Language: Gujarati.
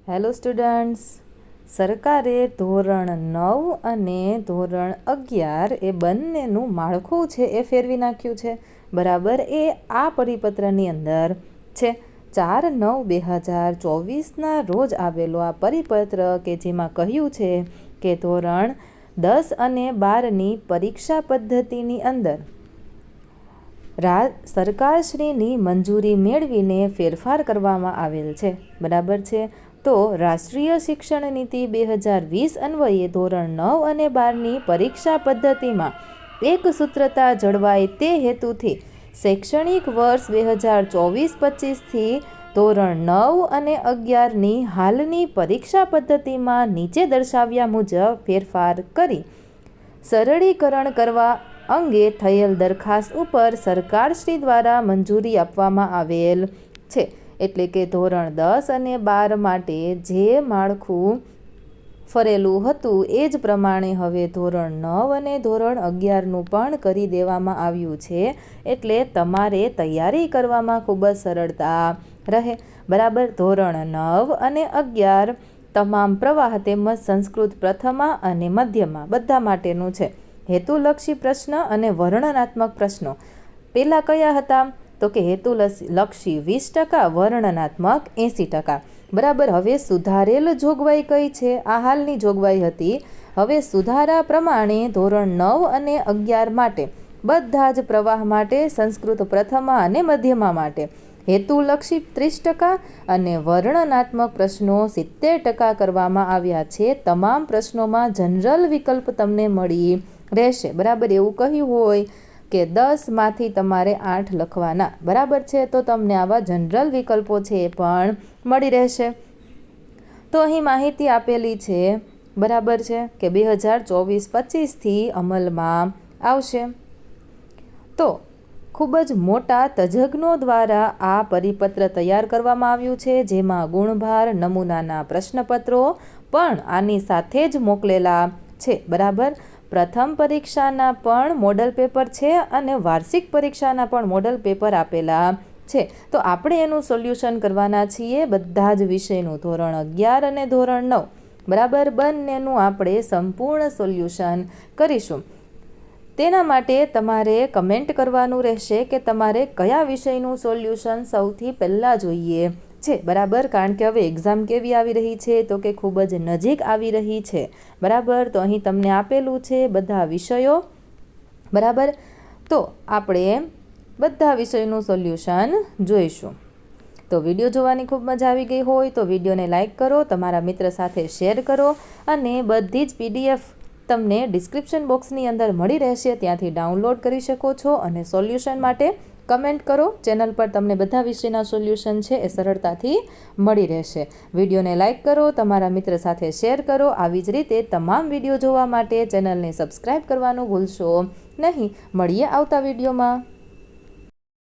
હેલો સ્ટુડન્ટ્સ, સરકારે ધોરણ 9 અને ધોરણ 11 એ બંનેનું માળખું છે એ ફેરવી નાખ્યું છે. બરાબર, એ આ પરિપત્રની અંદર છે. 4/9/2024ના રોજ આવેલો આ પરિપત્ર કે જેમાં કહ્યું છે કે ધોરણ 10 અને 12ની પરીક્ષા પદ્ધતિની અંદર સરકારશ્રીની મંજૂરી મેળવીને ફેરફાર કરવામાં આવેલ છે. બરાબર છે. તો રાષ્ટ્રીય શિક્ષણ નીતિ 2020 અન્વયે ધોરણ 9 અને 12ની પરીક્ષા પદ્ધતિમાં એકસૂત્રતા જળવાય તે હેતુથી શૈક્ષણિક વર્ષ 2024-25થી ધોરણ 9 અને 11ની હાલની પરીક્ષા પદ્ધતિમાં નીચે દર્શાવ્યા મુજબ ફેરફાર કરી સરળીકરણ કરવા અંગે થયેલ દરખાસ્ત ઉપર સરકારશ્રી દ્વારા મંજૂરી આપવામાં આવેલ છે. એટલે કે ધોરણ 10 અને 12 માટે જે માળખું ફરેલું હતું એ જ પ્રમાણે હવે ધોરણ 9 અને ધોરણ 11નું પણ કરી દેવામાં આવ્યું છે. એટલે તમારે તૈયારી કરવામાં ખૂબ જ સરળતા રહે. બરાબર, ધોરણ 9 અને 11 તમામ પ્રવાહ તેમજ સંસ્કૃત પ્રથમા અને મધ્યમાં બધા માટેનું છે. હેતુલક્ષી પ્રશ્ન અને વર્ણનાત્મક પ્રશ્નો પહેલાં કયા હતા? તો કે હેતુલક્ષી 20%, વર્ણનાત્મક 80%. બરાબર, હવે સુધારેલ જોગવાઈ કઈ છે? આ હાલની જોગવાઈ હતી. હવે સુધારા પ્રમાણે ધોરણ 9 અને 11 માટે બધા જ પ્રવાહ માટે સંસ્કૃત પ્રથમા અને મધ્યમા માટે હેતુલક્ષી 30% અને વર્ણનાત્મક પ્રશ્નો 70% કરવામાં આવ્યા છે. તમામ પ્રશ્નોમાં જનરલ વિકલ્પ તમને મળી રહેશે. બરાબર, એવું કહ્યું હોય કે 10માંથી તમારે 8 લખવાના. બરાબર છે, તો તમને આવા જનરલ વિકલ્પો છે એ પણ મળી રહેશે. તો અહીં માહિતી આપેલી છે. બરાબર છે કે 2024-25થી અમલમાં આવશે. તો ખૂબ જ મોટા તજજ્ઞો દ્વારા આ પરિપત્ર તૈયાર કરવામાં આવ્યું છે, જેમાં ગુણભાર નમૂનાના પ્રશ્નપત્રો પણ આની સાથે જ મોકલેલા છે. બરાબર, પ્રથમ પરીક્ષાના પણ મોડલ પેપર છે અને વાર્ષિક પરીક્ષાના પણ મોડલ પેપર આપેલા છે. તો આપણે એનું સોલ્યુશન કરવાના છીએ બધા જ વિષયનું, ધોરણ 11 અને ધોરણ 9. બરાબર, બંનેનું આપણે સંપૂર્ણ સોલ્યુશન કરીશું. તેના માટે તમારે કમેન્ટ કરવાનું રહેશે કે તમારે કયા વિષયનું સોલ્યુશન સૌથી પહેલાં જોઈએ છે. બરાબર, કારણ કે હવે એક્ઝામ કેવી આવી રહી છે? તો કે ખૂબ જ નજીક આવી રહી છે. બરાબર, તો અહીં તમને આપેલું છે બધા વિષયો. બરાબર, તો આપણે બધા વિષયનું સોલ્યુશન જોઈશું. તો વિડીયો જોવાની ખૂબ મજા આવી ગઈ હોય તો વિડીયોને લાઇક કરો, તમારા મિત્ર સાથે શેર કરો અને બધી જ PDF તમને ડિસ્ક્રિપ્શન બોક્સની અંદર મળી રહેશે, ત્યાંથી ડાઉનલોડ કરી શકો છો અને સોલ્યુશન માટે કમેન્ટ કરો. ચેનલ પર તમને બધા વિષયના સોલ્યુશન છે એ સરળતાથી મળી રહેશે. વિડીયોને લાઇક કરો, તમારા મિત્ર સાથે શેર કરો. આવી જ રીતે તમામ વિડીયો જોવા માટે ચેનલને સબસ્ક્રાઈબ કરવાનું ભૂલશો નહીં. મળીએ આવતા વિડીયોમાં.